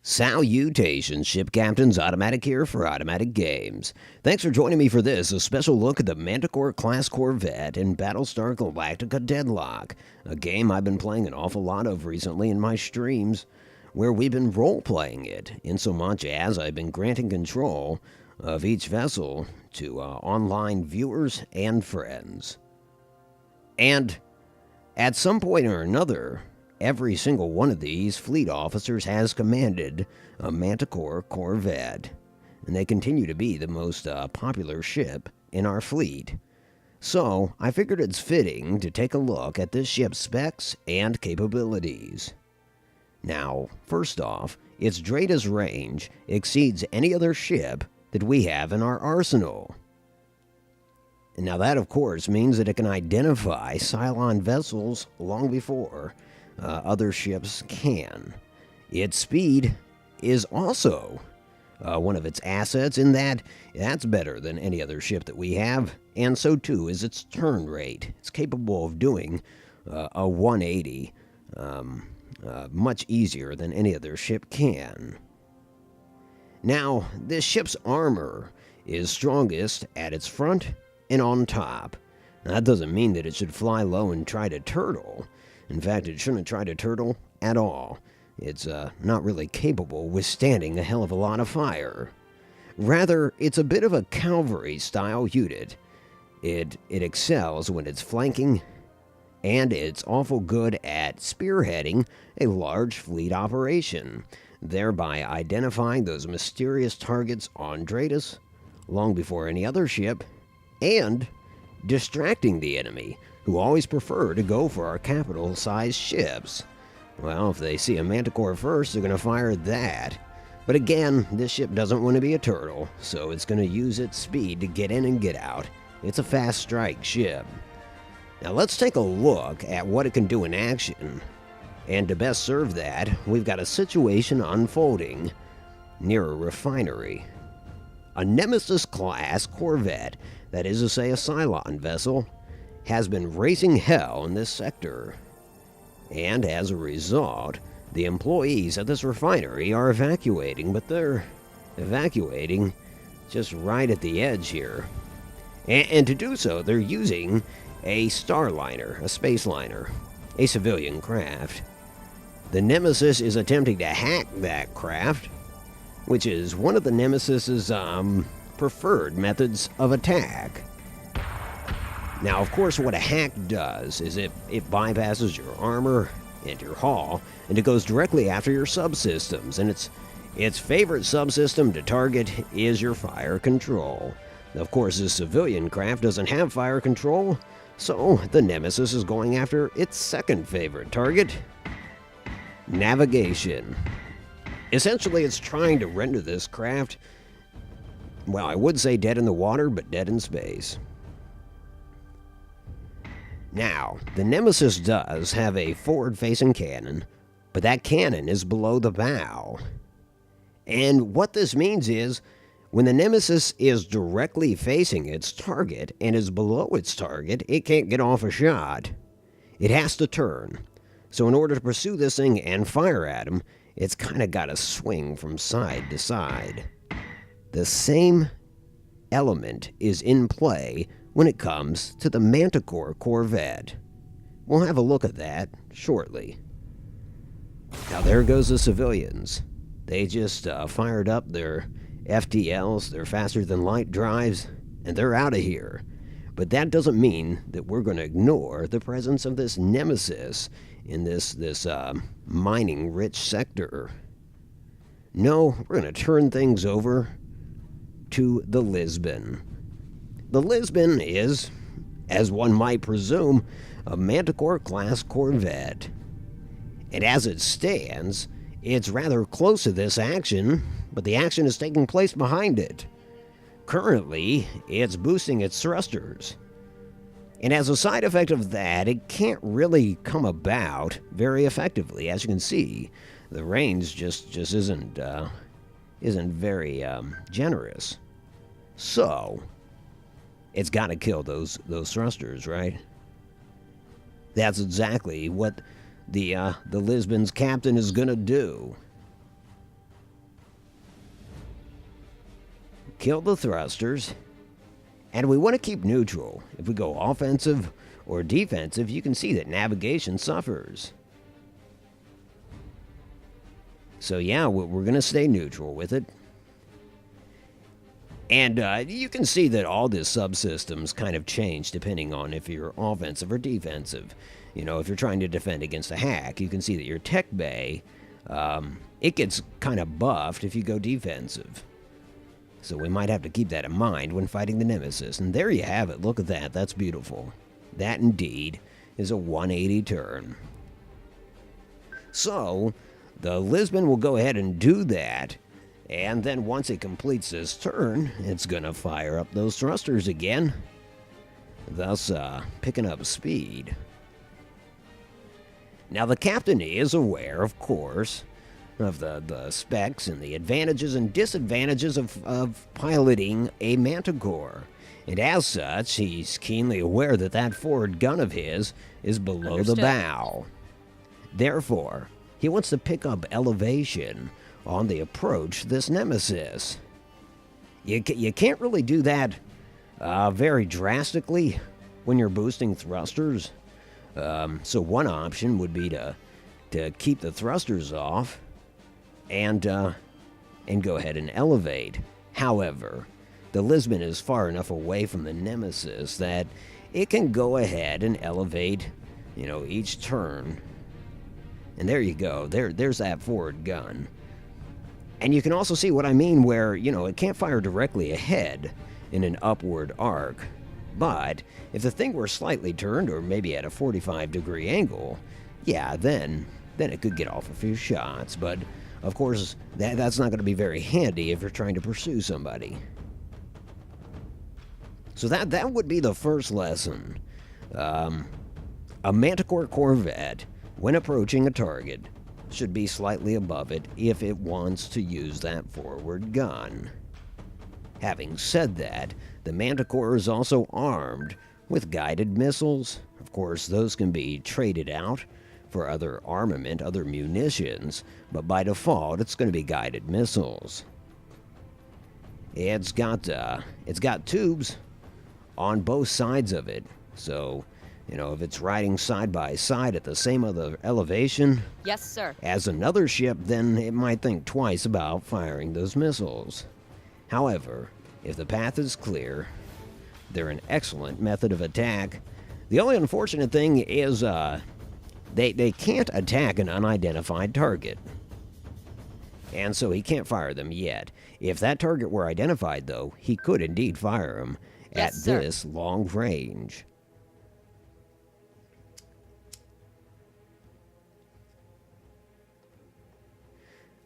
Salutations, ship captains. Automatic here for Automatic Games. Thanks for joining me for this, a special look at the Manticore class Corvette in Battlestar Galactica Deadlock, a game I've been playing an awful lot of recently in my streams, where we've been role-playing it, insomuch as I've been granting control of each vessel to online viewers and friends. And at some point or another, every single one of these fleet officers has commanded a Manticore Corvette, and they continue to be the most popular ship in our fleet. So, I figured it's fitting to take a look at this ship's specs and capabilities. Now, first off, its Drata's range exceeds any other ship that we have in our arsenal. Now that, of course, means that it can identify Cylon vessels long before other ships can. Its speed is also one of its assets in that that's better than any other ship that we have, and so too is its turn rate. It's capable of doing a 180 much easier than any other ship can. Now, this ship's armor is strongest at its front and on top. Now, that doesn't mean that it should fly low and try to turtle. In fact, it shouldn't try to turtle at all. It's not really capable of withstanding a hell of a lot of fire. Rather, it's a bit of a cavalry-style unit. It excels when it's flanking, and it's awful good at spearheading a large fleet operation, thereby identifying those mysterious targets on Dratus long before any other ship, and distracting the enemy, who always prefer to go for our capital-sized ships. Well, if they see a Manticore first, they're going to fire that. But again, this ship doesn't want to be a turtle, so it's going to use its speed to get in and get out. It's a fast strike ship. Now let's take a look at what it can do in action. And to best serve that, we've got a situation unfolding near a refinery. A Nemesis-class Corvette, that is to say a Cylon vessel, has been raising hell in this sector. And as a result, the employees at this refinery are evacuating, but they're evacuating just right at the edge here. And to do so, they're using a starliner, a space liner, a civilian craft. The Nemesis is attempting to hack that craft, which is one of the Nemesis's preferred methods of attack. Now, of course, what a hack does is it bypasses your armor and your hull, and it goes directly after your subsystems, and its favorite subsystem to target is your fire control. Of course, this civilian craft doesn't have fire control, so the Nemesis is going after its second favorite target, navigation. Essentially, it's trying to render this craft, well, I would say dead in the water, but dead in space. Now, the Nemesis does have a forward-facing cannon, but that cannon is below the bow. And what this means is, when the Nemesis is directly facing its target and is below its target, it can't get off a shot. It has to turn. So in order to pursue this thing and fire at him, it's kind of got to swing from side to side. The same element is in play when it comes to the Manticore Corvette. We'll have a look at that shortly. Now there goes the civilians. They just fired up their FTLs, their faster-than-light drives, and they're out of here. But that doesn't mean that we're going to ignore the presence of this Nemesis in this mining-rich sector. No, we're going to turn things over to the Lisbon. The Lisbon is, as one might presume, a Manticore-class Corvette. And as it stands, it's rather close to this action, but the action is taking place behind it. Currently, it's boosting its thrusters. And as a side effect of that, it can't really come about very effectively. As you can see, the range just isn't very generous. So, it's got to kill those thrusters, right? That's exactly what the Lisbon's captain is going to do. kill the thrusters, and we want to keep neutral. If we go offensive or defensive, you can see that navigation suffers. So yeah, we're going to stay neutral with it. And you can see that all the subsystems kind of change depending on if you're offensive or defensive. You know, if you're trying to defend against a hack, you can see that your tech bay, it gets kind of buffed if you go defensive. So we might have to keep that in mind when fighting the Nemesis. And there you have it. Look at that. That's beautiful. That indeed is a 180 turn. So the Lisbon will go ahead and do that. And then once it completes this turn, it's going to fire up those thrusters again, thus picking up speed. Now the captain is aware, of course, of the specs and the advantages and disadvantages of piloting a Manticore. And as such, he's keenly aware that that forward gun of his is below the bow. Therefore, he wants to pick up elevation on the approach to this Nemesis. You can't really do that very drastically when you're boosting thrusters. So one option would be to keep the thrusters off and go ahead and elevate. However, the Lisbon is far enough away from the Nemesis that it can go ahead and elevate, you know, each turn. And there you go. There's that forward gun. And you can also see what I mean where, you know, it can't fire directly ahead in an upward arc. But if the thing were slightly turned or maybe at a 45-degree angle, yeah, then it could get off a few shots. But, of course, that's not going to be very handy if you're trying to pursue somebody. So that would be the first lesson. A Manticore Corvette, when approaching a target, should be slightly above it if it wants to use that forward gun. Having said that, the Manticore is also armed with guided missiles. Of course, those can be traded out for other armament, other munitions, but by default, it's going to be guided missiles. It's got tubes on both sides of it, so you know, if it's riding side by side at the same other elevation yes, sir, as another ship, then it might think twice about firing those missiles. However, if the path is clear, they're an excellent method of attack. The only unfortunate thing is they can't attack an unidentified target. And so he can't fire them yet. If that target were identified, though, he could indeed fire them at this long range.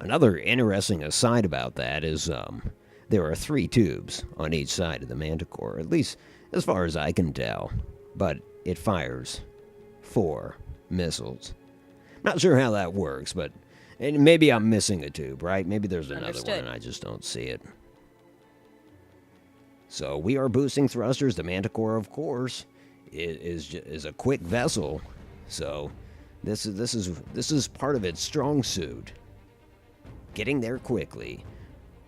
Another interesting aside about that is there are 3 tubes on each side of the Manticore, at least as far as I can tell, but it fires 4 missiles. Not sure how that works, but maybe I'm missing a tube, right? Maybe there's another one and I just don't see it. So we are boosting thrusters. The Manticore, of course, is a quick vessel, so this is part of its strong suit. Getting there quickly.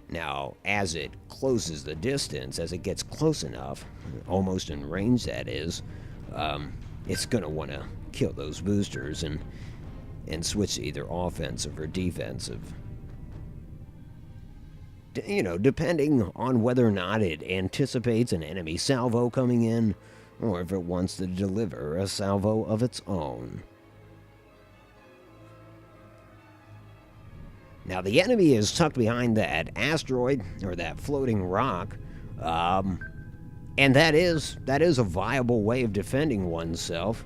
Now, as it closes the distance, as it gets close enough, almost in range that is, it's going to want to kill those boosters and switch to either offensive or defensive. You know, depending on whether or not it anticipates an enemy salvo coming in, or if it wants to deliver a salvo of its own. Now, the enemy is tucked behind that asteroid, or that floating rock, and that is a viable way of defending oneself.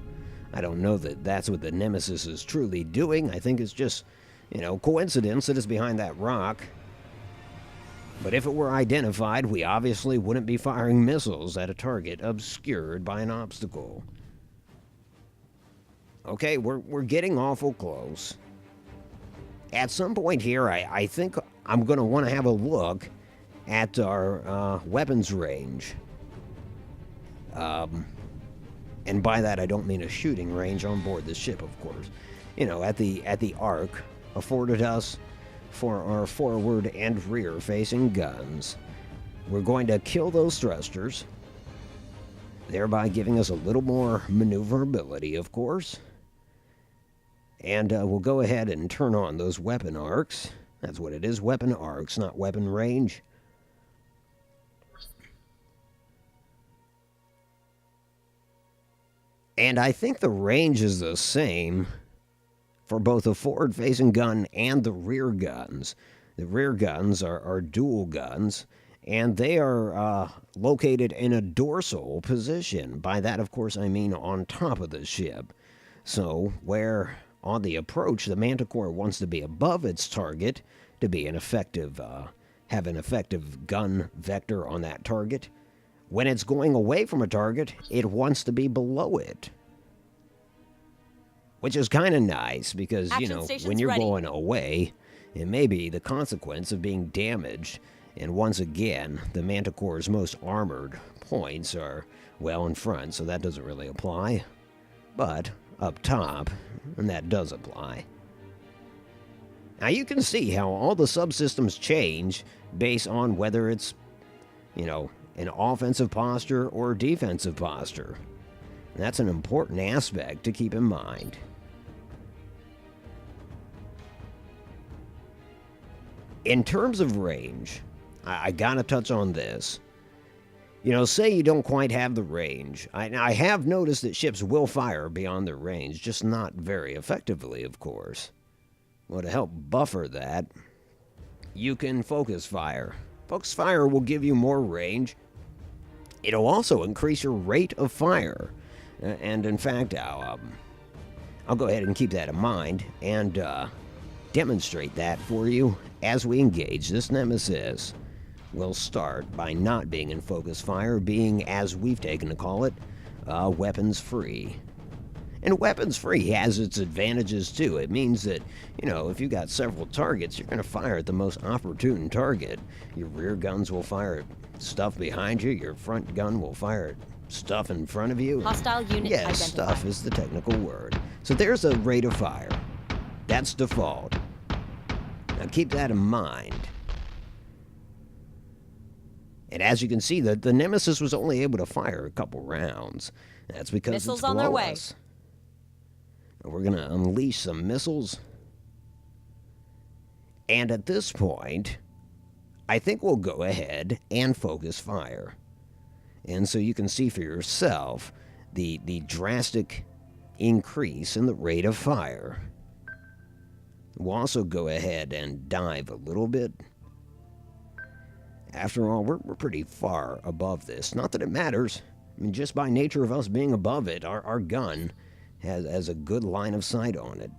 I don't know that that's what the Nemesis is truly doing. I think it's just, you know, coincidence that it's behind that rock. But if it were identified, we obviously wouldn't be firing missiles at a target obscured by an obstacle. Okay, we're getting awful close. At some point here, I think I'm going to want to have a look at our weapons range. And by that, I don't mean a shooting range on board the ship, of course. You know, at the arc afforded us for our forward and rear-facing guns. we're going to kill those thrusters, thereby giving us a little more maneuverability, of course. And we'll go ahead and turn on those weapon arcs. That's what it is, weapon arcs, not weapon range. And I think the range is the same for both the forward-facing gun and the rear guns. The rear guns are dual guns, and they are located in a dorsal position. By that, of course, I mean on top of the ship. So, where on the approach, the Manticore wants to be above its target to be an effective, have an effective gun vector on that target. When it's going away from a target, it wants to be below it. Which is kind of nice because, you know, when you're going away, it may be the consequence of being damaged. And once again, the Manticore's most armored points are, well, in front, so that doesn't really apply. But up top, and that does apply. Now you can see how all the subsystems change based on whether it's, you know, an offensive posture or defensive posture. And that's an important aspect to keep in mind. In terms of range, I gotta touch on this. You know, say you don't quite have the range. I have noticed that ships will fire beyond their range, just not very effectively, of course. Well, to help buffer that, you can focus fire. Focus fire will give you more range. It'll also increase your rate of fire. And in fact, I'll go ahead and keep that in mind and demonstrate that for you as we engage this nemesis. We'll start by not being in focus fire, being, as we've taken to call it, weapons free. And weapons free has its advantages too. It means that, you know, if you got several targets, you're going to fire at the most opportune target. Your rear guns will fire at stuff behind you. Your front gun will fire at stuff in front of you. Hostile unit yes, identified. stuff is the technical word. So there's a rate of fire. That's default. Now keep that in mind. And as you can see, the Nemesis was only able to fire a couple rounds. That's because missiles it's on below their way. us. And we're going to unleash some missiles. And at this point, I think we'll go ahead and focus fire. And so you can see for yourself the drastic increase in the rate of fire. We'll also go ahead and dive a little bit. After all, we're pretty far above this. Not that it matters. I mean, just by nature of us being above it, our gun has a good line of sight on it.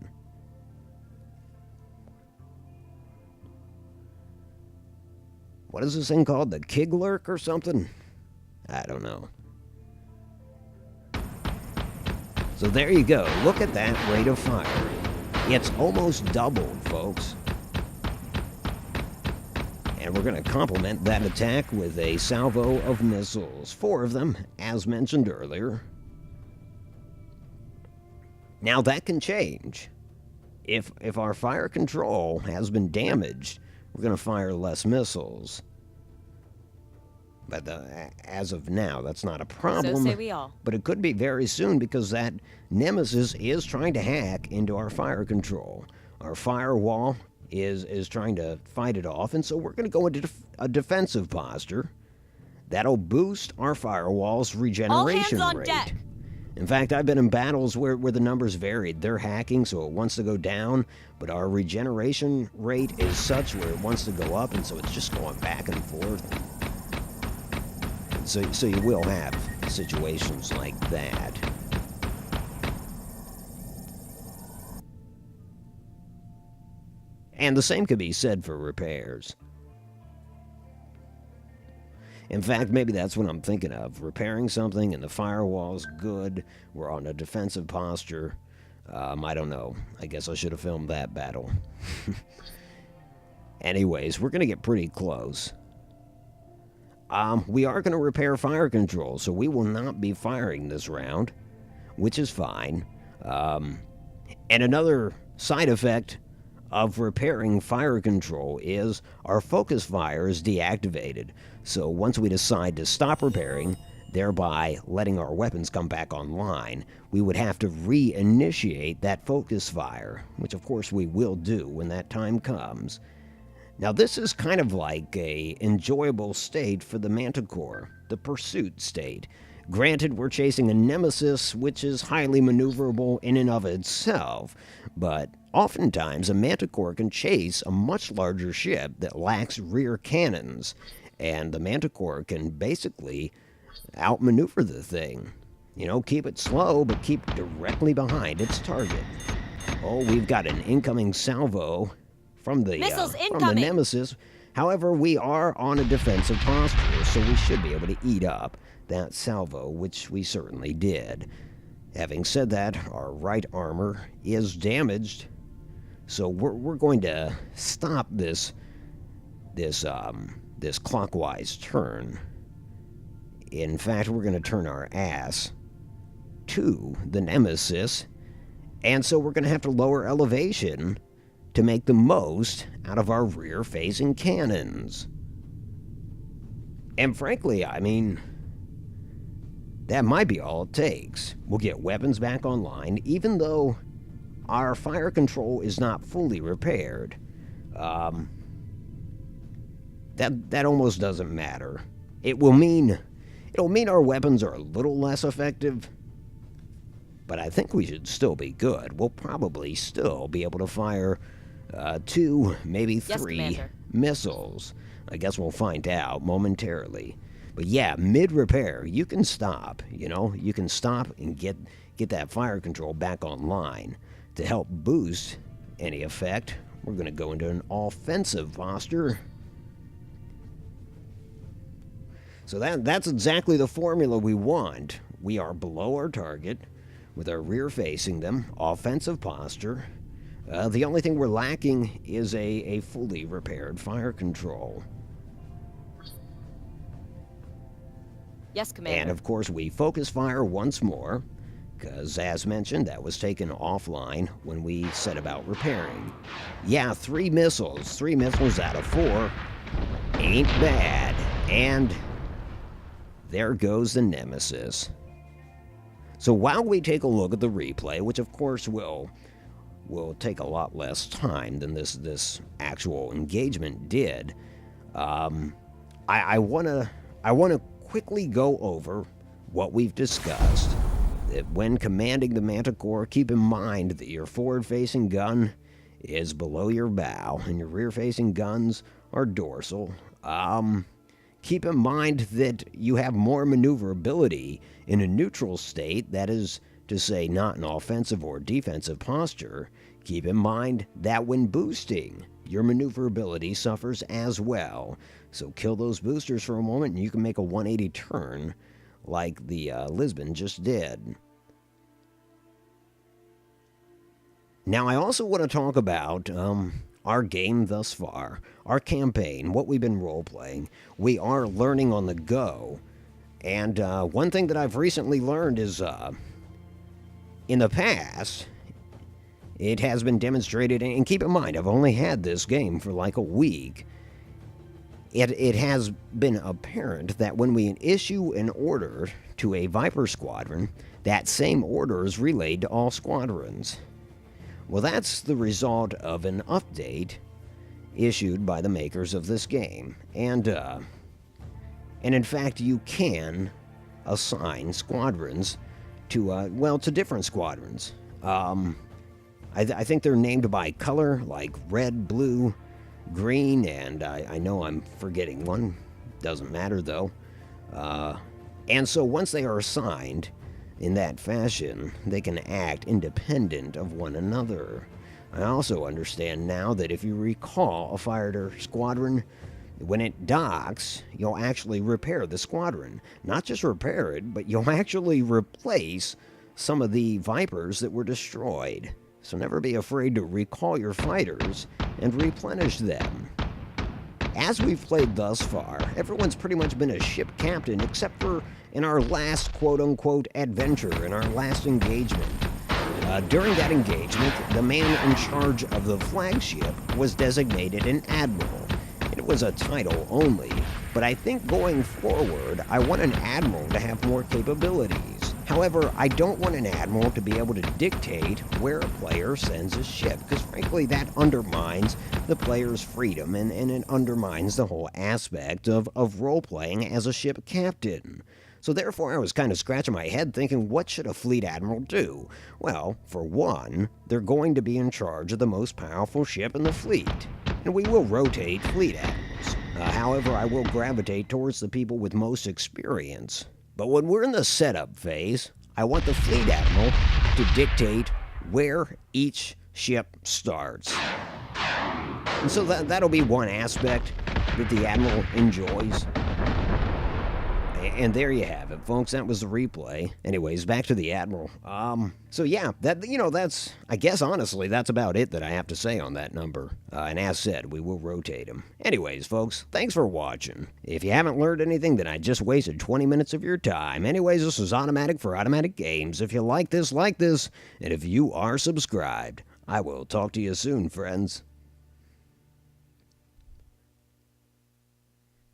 What is this thing called? The Kiglerk or something? I don't know. So there you go. Look at that rate of fire. It's almost doubled, folks. And we're going to complement that attack with a salvo of missiles. 4 of them, as mentioned earlier. Now that can change. If our fire control has been damaged, we're going to fire less missiles. But as of now, that's not a problem. So say we all. But it could be very soon because that Nemesis is trying to hack into our fire control. Our firewall is trying to fight it off, and so we're going to go into a defensive posture. That'll boost our firewall's regeneration All hands on rate. deck. In fact, I've been in battles where the numbers varied. They're hacking, so it wants to go down, but our regeneration rate is such where it wants to go up, and so it's just going back and forth. So you will have situations like that. And the same could be said for repairs. In fact, maybe that's what I'm thinking of. Repairing something and the firewall's good. We're on a defensive posture. I don't know. I guess I should have filmed that battle. Anyways, we're going to get pretty close. We are going to repair fire control, so we will not be firing this round, which is fine. And another side effect of repairing fire control is our focus fire is deactivated. So once we decide to stop repairing, thereby letting our weapons come back online, we would have to reinitiate that focus fire, which of course we will do when that time comes. Now this is kind of like a enjoyable state for the Manticore, the pursuit state. Granted, we're chasing a nemesis, which is highly maneuverable in and of itself, but oftentimes a Manticore can chase a much larger ship that lacks rear cannons, and the Manticore can basically outmaneuver the thing. You know, keep it slow, but keep directly behind its target. Oh, we've got an incoming salvo from the nemesis. However, we are on a defensive posture, so we should be able to eat up that salvo, which we certainly did. Having said that, our right armor is damaged, so we're going to stop this clockwise turn. In fact, we're going to turn our ass to the nemesis, and so we're going to have to lower elevation to make the most out of our rear-facing cannons. And frankly, I mean, that might be all it takes. We'll get weapons back online, even though our fire control is not fully repaired. That almost doesn't matter. It'll mean our weapons are a little less effective, but I think we should still be good. We'll probably still be able to fire 2, maybe 3 missiles. I guess we'll find out momentarily. But yeah, mid-repair, you can stop. You know, you can stop and get that fire control back online. To help boost any effect, we're going to go into an offensive posture. So that's exactly the formula we want. We are below our target, with our rear facing them, offensive posture. The only thing we're lacking is a fully repaired fire control. Yes, Commander. And of course, we focus fire once more, because as mentioned, that was taken offline when we set about repairing. Yeah, 3 missiles. 3 missiles out of 4 ain't bad. And there goes the nemesis. So while we take a look at the replay, which of course will take a lot less time than this actual engagement did, I wanna quickly go over what we've discussed. That when commanding the Manticore, keep in mind that your forward-facing gun is below your bow and your rear-facing guns are dorsal. Keep in mind that you have more maneuverability in a neutral state, that is to say, not an offensive or defensive posture. Keep in mind that when boosting, your maneuverability suffers as well. So kill those boosters for a moment and you can make a 180 turn like the Lisbon just did. Now, I also want to talk about our game thus far, our campaign, what we've been role-playing. We are learning on the go. And one thing that I've recently learned is in the past, it has been demonstrated, and keep in mind, I've only had this game for like a week. It has been apparent that when we issue an order to a Viper squadron, that same order is relayed to all squadrons. Well, that's the result of an update issued by the makers of this game. And in fact, you can assign squadrons to different squadrons. I think they're named by color, like red, blue, green, and I know I'm forgetting one. Doesn't matter, though. And so once they are assigned in that fashion, they can act independent of one another. I also understand now that if you recall a fighter squadron, when it docks, you'll actually repair the squadron. Not just repair it, but you'll actually replace some of the Vipers that were destroyed. So never be afraid to recall your fighters and replenish them. As we've played thus far, everyone's pretty much been a ship captain except for in our last quote-unquote adventure, in our last engagement. During that engagement, the man in charge of the flagship was designated an admiral. It was a title only, but I think going forward, I want an admiral to have more capabilities. However, I don't want an admiral to be able to dictate where a player sends his ship, because frankly, that undermines the player's freedom and it undermines the whole aspect of role-playing as a ship captain. So therefore, I was kind of scratching my head thinking, what should a fleet admiral do? Well, for one, they're going to be in charge of the most powerful ship in the fleet, and we will rotate fleet admirals. However, I will gravitate towards the people with most experience. But when we're in the setup phase, I want the fleet admiral to dictate where each ship starts. And so that'll be one aspect that the admiral enjoys. And there you have it, folks. That was the replay. Anyways, back to the Admiral. So yeah, that's, I guess, honestly, that's about it that I have to say on that number. And as said, we will rotate them. Anyways, folks, thanks for watching. If you haven't learned anything, then I just wasted 20 minutes of your time. Anyways, this is Automatic for Automatic Games. If you like this, and if you are subscribed, I will talk to you soon, friends.